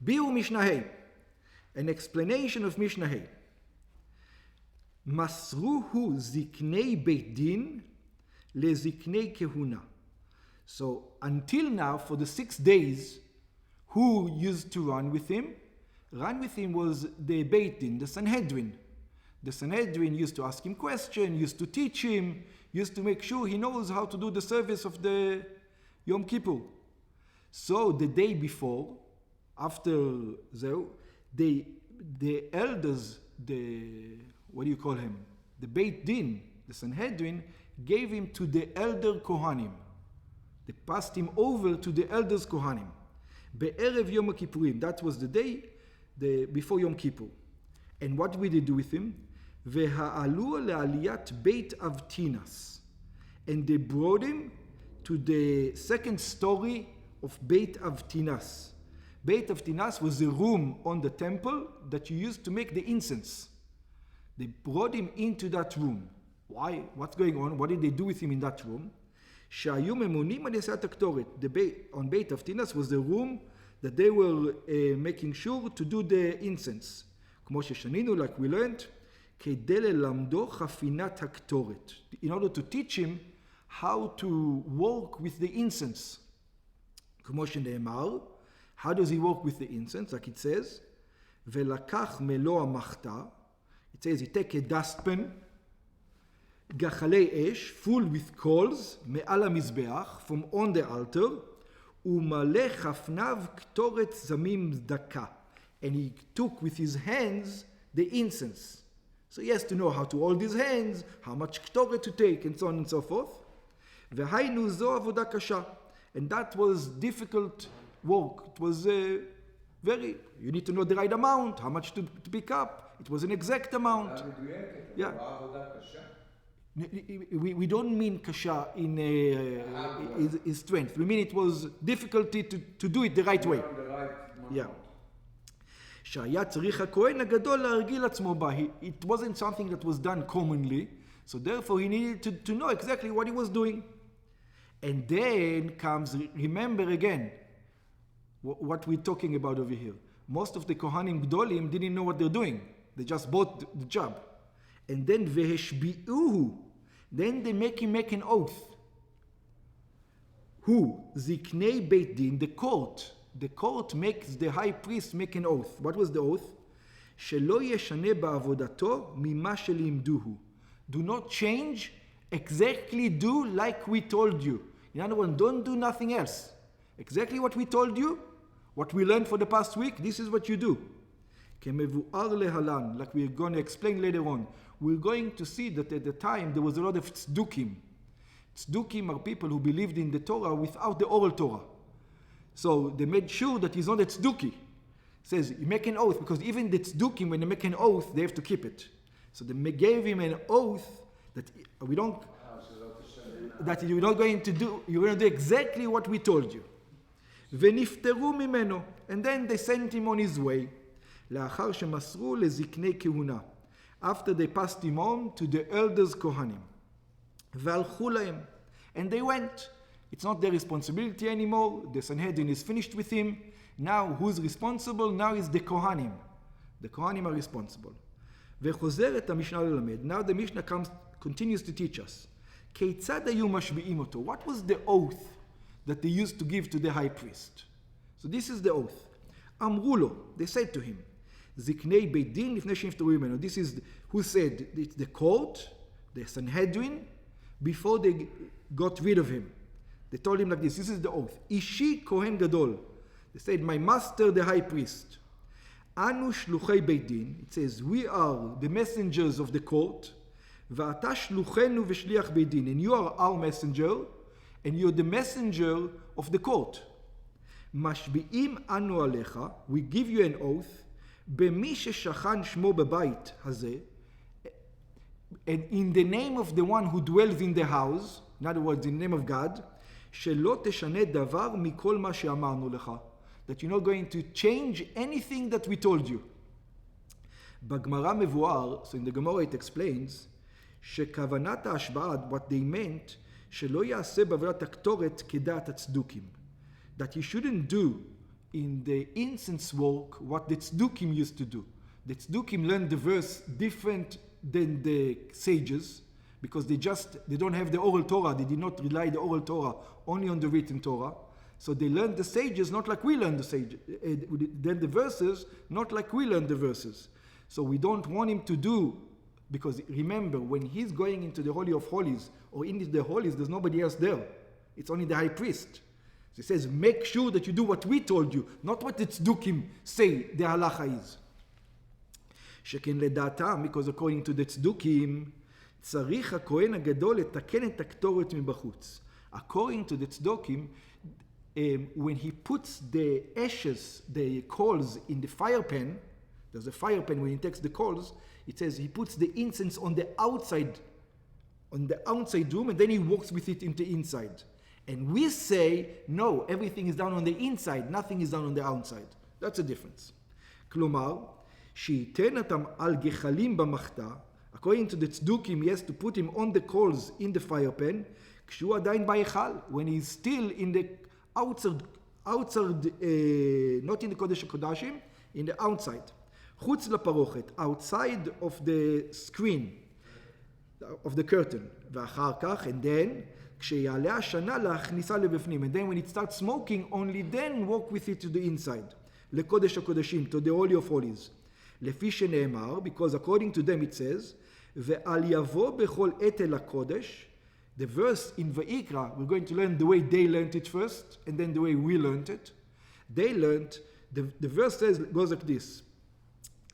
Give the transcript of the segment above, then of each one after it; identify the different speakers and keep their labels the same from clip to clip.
Speaker 1: Biur Mishnah, an explanation of Mishnah. Masruhu ziknei beit din leziknei kehuna. So until now, for the 6 days, who used to run with him? Run with him was the Beit Din, the Sanhedrin. The Sanhedrin used to ask him questions, used to teach him, used to make sure he knows how to do the service of the Yom Kippur. So the day before, after the elders, what do you call him? The Beit Din, the Sanhedrin, gave him to the elder Kohanim. They passed him over to the elders Kohanim. Be'erev Yom Kippurim, that was the day before Yom Kippur. And what did they do with him? Ve'ha'alu le'aliyat Beit Avtinas. And they brought him to the second story of Beit Avtinas. Beit Avtinas was a room on the temple that you used to make the incense. They brought him into that room. Why? What's going on? What did they do with him in that room? Shayu memunim al yasat haktoret. The Beit on Beit Avtinas was the room that they were making sure to do the incense. כמו ששנינו, like we learned, כדי ללמדו חפינת הקטורת. In order to teach him how to work with the incense. כמו שנאמר, how does he work with the incense? Like it says, ולקח מלוא המחתה. It says he take a dustpan, גחלי אש, full with coals, מעל המזבח, from on the altar, ומלא חפניו קטורת זמים דקה. And he took with his hands the incense. So he has to know how to hold his hands, how much ktoret to take, and so on and so forth. והיינו זו עבודה קשה. And that was difficult work. It was you need to know the right amount, how much to pick up. It was an exact amount. Yeah. We don't mean kasha in his strength. We mean it was difficulty to do it the right way. Yeah. שהיה צריך הכהן הגדול להרגיל עצמו בה. It wasn't something that was done commonly, so therefore he needed to know exactly what he was doing. And then comes, remember again, what we're talking about over here. Most of the Kohanim Gdolim didn't know what they're doing. They just bought the job. And then veheshbi'uhu. Then they make him make an oath. Who? Ziknei Beit Din, the court. The court makes the high priest make an oath. What was the oath? שלא ישנה בעבודתו ממה שלימדוהו. Do not change, exactly do like we told you. In other words, don't do nothing else. Exactly what we told you, what we learned for the past week, this is what you do. כמבואר להלן, like we're going to explain later on. We're going to see that at the time there was a lot of tzdukim. Tzdukim are people who believed in the Torah without the oral Torah. So they made sure that he's not a tzduki. It says, you make an oath, because even the tzdukim, when they make an oath, they have to keep it. So they gave him an oath that that you're not going to do, you're going to do exactly what we told you. ונפטרו ממנו. And then they sent him on his way. לאחר שמסרו לזקני כהונה. After they passed him on to the elders Kohanim. והלכו להם. And they went. It's not their responsibility anymore. The Sanhedrin is finished with him. Now who's responsible? Now is the Kohanim. The Kohanim are responsible. וחוזרת המשנה ללמד. Now the Mishnah continues to teach us. כיצד היו משביעים אותו? What was the oath that they used to give to the high priest? So this is the oath. אמרו לו, they said to him, זקני בית דין לפני שנפטרו ממנו. This is who said, it's the court, the Sanhedrin, before they got rid of him. They told him like this is the oath. אישי כהן גדול. They said, my master the high priest. אנו שלוחי בית דין. It says, we are the messengers of the court. ואתה שלוחנו ושליח בית דין. And you are our messenger, and you're the messenger of the court. משביעים אנו עליך, we give you an oath, במי ששכן שמו בבית הזה, and in the name of the one who dwells in the house, in other words, in the name of God, שלא תשנה דבר מכל מה שאמרנו לך. That you're not going to change anything that we told you. בגמרא מבואר, so in the Gemara it explains, שכוונת ההשבעה, what they meant, שלא יעשה בעבודת הקטורת כדעת הצדוקים. That you shouldn't do in the incense work what the tzdukim used to do. The tzdukim learned the verse different than the sages, because they don't have the oral Torah. They did not rely the oral Torah, only on the written Torah. So they learned the sages not like we learn the sages. Then the verses not like we learn the verses. So we don't want him to do, because remember, when he's going into the Holy of Holies or into the Holies, there's nobody else there. It's only the high priest. So he says, make sure that you do what we told you, not what the tzdukim say the halacha is. שכן לדעתם, because according to the tzdukim, צריך הכהן הגדול לתקן את הקטורת מבחוץ. According to the tzdukim, when he puts the ashes, the coals in the fire pan, there's a fire pan when he takes the coals, it says he puts the incense on the outside room, and then he walks with it into inside. And we say, no, everything is done on the inside, nothing is done on the outside. That's a difference. כלומר, שייתן אותם על גחלים במחתה, according to the tzdukim, he has to put him on the coals in the fire pan, כשהוא עדיין בהיכל, when he's still in the outside, not in the Kodesh HaKodashim, in the outside. חוץ לפרוכת, outside of the screen, of the curtain. ואחר כך, and then, כשיעלה השנה להכניסה לבפנים, and then when it starts smoking, only then walk with it to the inside. לקודש הקודשים, to the Holy of Holies. לפי שנאמר, because according to them it says, ועל יבוא בכל עת אל הקודש, the verse in Vayikra, we're going to learn the way they learned it first, and then the way we learned it. They learned, the verse goes like this,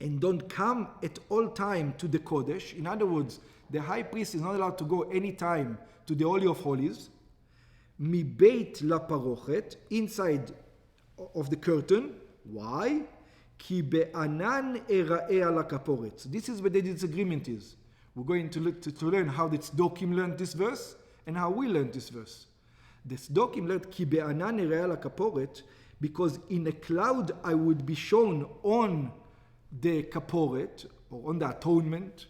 Speaker 1: and don't come at all time to the Kodesh. In other words, the high priest is not allowed to go any time to the Holy of Holies. מבית לפרוכת, inside of the curtain. Why? כי בענן אראה על הכפורת. So this is where the disagreement is. We're going to learn how the tzdukim learned this verse and how we learned this verse. The tzdukim learned כי בענן אראה על הכפורת, because in a cloud I would be shown on the kaporet, or on the atonement.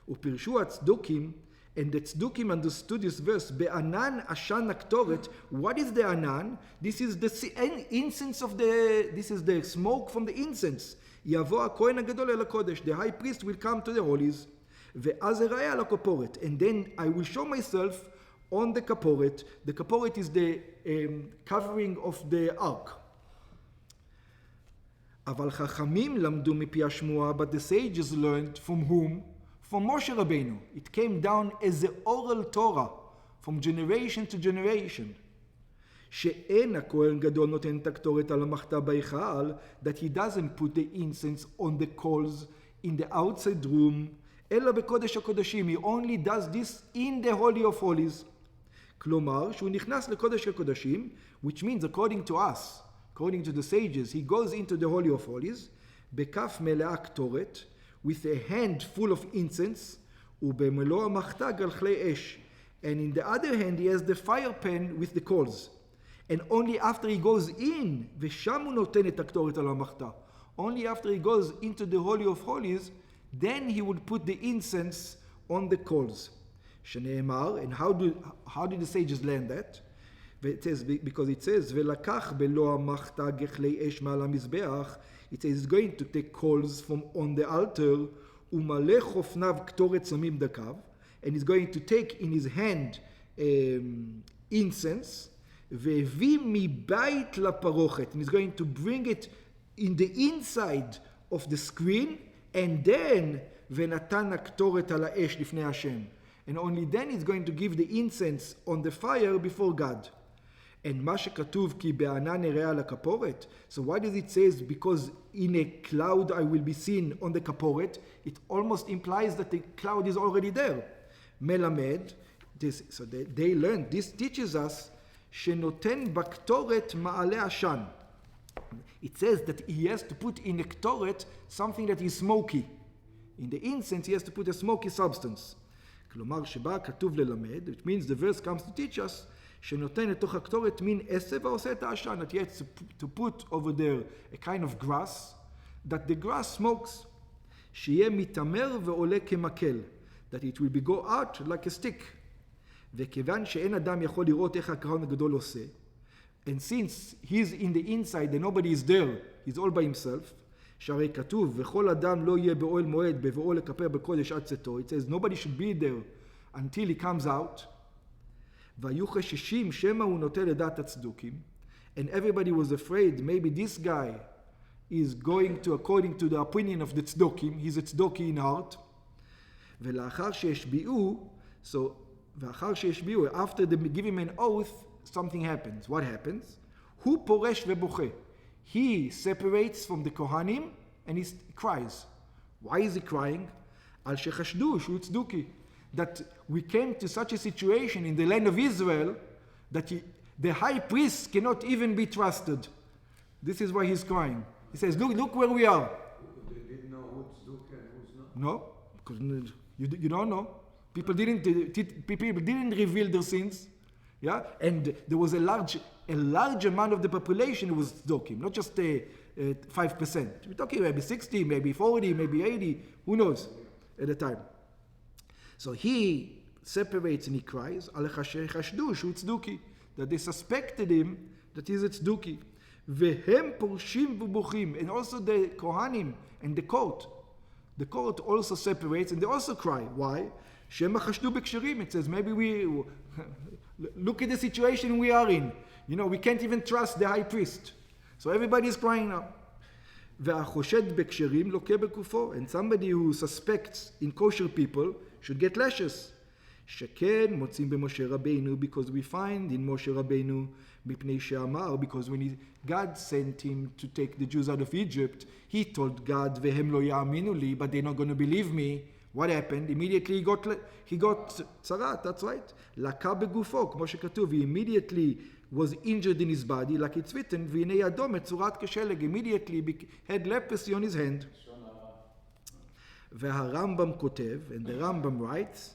Speaker 1: ופרשו הצדוקים, and the tzdukim understood this verse, בענן עשן הקטורת. What is the anan? This is the incense this is the smoke from the incense. יבוא הכהן הגדול אל הקודש. The high priest will come to the holies. ואז אראה על הכפורת. And then I will show myself on the kaporet. The kaporet is the covering of the ark. אבל חכמים למדו מפי השמועה, but the sages learned from whom? From Moshe Rabbeinu. It came down as the oral Torah from generation to generation. שאין הכהן גדול נותן את הקטורת על המחתה בהיכל, that he doesn't put the incense on the coals in the outside room, אלא בקודש הקודשים. He only does this in the Holy of Holies. כלומר, שהוא נכנס לקודש הקודשים, which means according to us, according to the sages, he goes into the Holy of Holies, בכף מלאה קטורת, with a hand full of incense, ובמלוא המחתה גלחלי אש. And in the other hand, he has the fire pan with the coals. And only after he goes in, ושם הוא נותן את הקטורת על המחתה. Only after he goes into the Holy of Holies, then he would put the incense on the coals. שנאמר, and how did the sages learn that? It says, because it says, ולקח בלא המחתה גחלי אש מעל המזבח. It says, he's going to take coals from on the altar, ומלא חופניו קטורת סמים דקב, and he's going to take in his hand incense, והביא מבית לפרוכת, and he's going to bring it in the inside of the screen, and then ונתן הקטורת על האש לפני השם. And only then he's going to give the incense on the fire before God. And מה שכתוב כי בענן אראה על הכפורת, so why does it say because in a cloud I will be seen on the כפורת? It almost implies that the cloud is already there. מלמד, so they learned, this teaches us שנותן בקטורת מעלה עשן. It says that he has to put in a קטורת something that is smoky. In the incense he has to put a smoky substance. כלומר שבא כתוב ללמד, which means the verse comes to teach us, שנותן לתוך הקטורת מין עשב ועושה את העשן, that he has to put over there a kind of grass, that the grass smokes, שיהיה מתעמר ועולה כמקל, that it will be go out like a stick. וכיוון שאין אדם יכול לראות איך הכהן הגדול עושה, And since he's in the inside and nobody is there, he's all by himself, שהרי כתוב, וכל אדם לא יהיה באוהל מועד בבואו לכפר בקודש עד צאתו. It says nobody should be there until he comes out. והיו חששים שמא הוא נוטה לדעת הצדוקים. And everybody was afraid, maybe this guy is going to according to the opinion of the tzdokim, he's a tzdoki in heart. ולאחר שהשביעו, so, ואחר שהשביעו, after they give him an oath, something happens. What happens? הוא פורש ובוכה. He separates from the Kohanim and he cries. Why is he crying? על שחשדו שהוא צדוקי. That we came to such a situation in the land of Israel that the high priest cannot even be trusted. This is why he's crying. He says, look where we are.
Speaker 2: They didn't know who's tzedukah and who's not?
Speaker 1: No, because you don't know. People didn't reveal their sins. Yeah, and there was a large amount of the population who was tzdokim, not just 5%. We're talking maybe 60, maybe 40, maybe 80, who knows at the time. So he separates and he cries, that they suspected him that he's a tzduki. והם פורשים ובוכים, and also the Kohanim and the court also separates and they also cry. Why? שמא חשדו בכשרים. It says maybe we look at the situation we are in. You know, we can't even trust the high priest. So everybody is crying now. והחושד בכשרים לוקה בגופו. And somebody who suspects in kosher people should get lashes. שכן מוצאים במשה רבינו, because we find in Moshe Rabbeinu, מפני שאמר, because when God sent him to take the Jews out of Egypt, he told God, והם לא יאמינו לי, but they're not going to believe me. What happened? Immediately he got צרת, that's right. לקה בגופו, כמו שכתוב, he immediately was injured in his body, like it's written, והנה ידו מצורת כשלג, immediately had leprosy on his hand. והרמב"ם כותב, and the Rambam writes,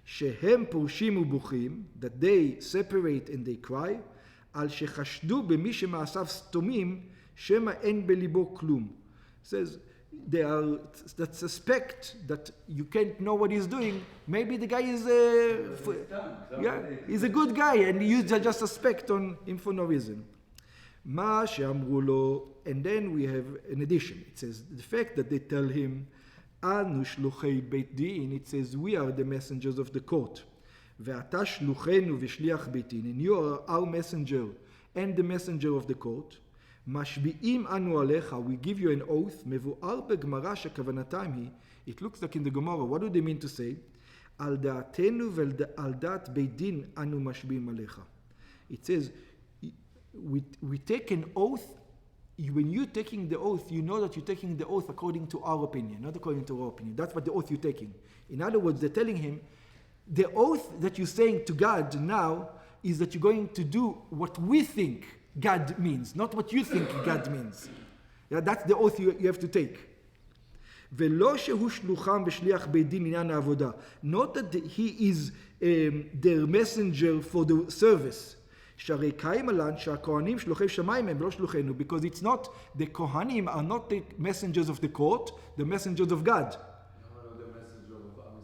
Speaker 1: שהם פורשים ובוכים, that they separate and they cry, על שחשדו במי שמעשיו סתומים, שמא אין בליבו כלום. Says, they are that suspect that you can't know what he's doing. Maybe the guy is he's a good guy, and you just suspect on him for no reason. מה שאמרו לו, and then we have an addition. It says the fact that they tell him, אנו שלוחי בית דין, it says we are the messengers of the court. ואתה שלוחנו ושליח בית דין, and you are our messenger and the messenger of the court. משביעים אנו עליך, we give you an oath, מבואר בגמרא שכוונתם היא, it looks like in the Gemara, what do they mean to say? על דעתנו ועל דעת בית דין אנו משביעים עליך. It says, we take an oath. When you're taking the oath, you know that you're taking the oath according to our opinion, not according to our opinion. That's what the oath you're taking. In other words, they're telling him, the oath that you're saying to God now is that you're going to do what we think God means, not what you think God means. Yeah, that's the oath you have to take. ולא שהוא שלוחם ושליח בית דין לעניין העבודה. Not that he is their messenger for the service. שהרי קיים עלן שהכהנים שלוחי שמיים הם ולא שלוחנו, because it's not, the Kohanim are not the messengers of the court, the messengers of God.
Speaker 2: The messenger of Am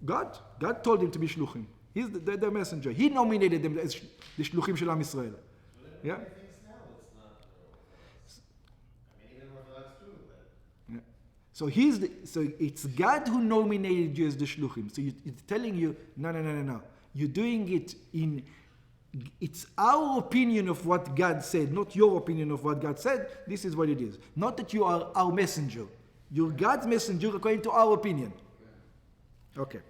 Speaker 2: Yisrael.
Speaker 1: God told him to be shluchim. He's the messenger. He nominated them as the shluchim shel Am Yisrael. Yeah? So it's God who nominated you as the shluchim. So it's telling you, no. You're doing it it's our opinion of what God said, not your opinion of what God said. This is what it is. Not that you are our messenger. You're God's messenger according to our opinion. Okay.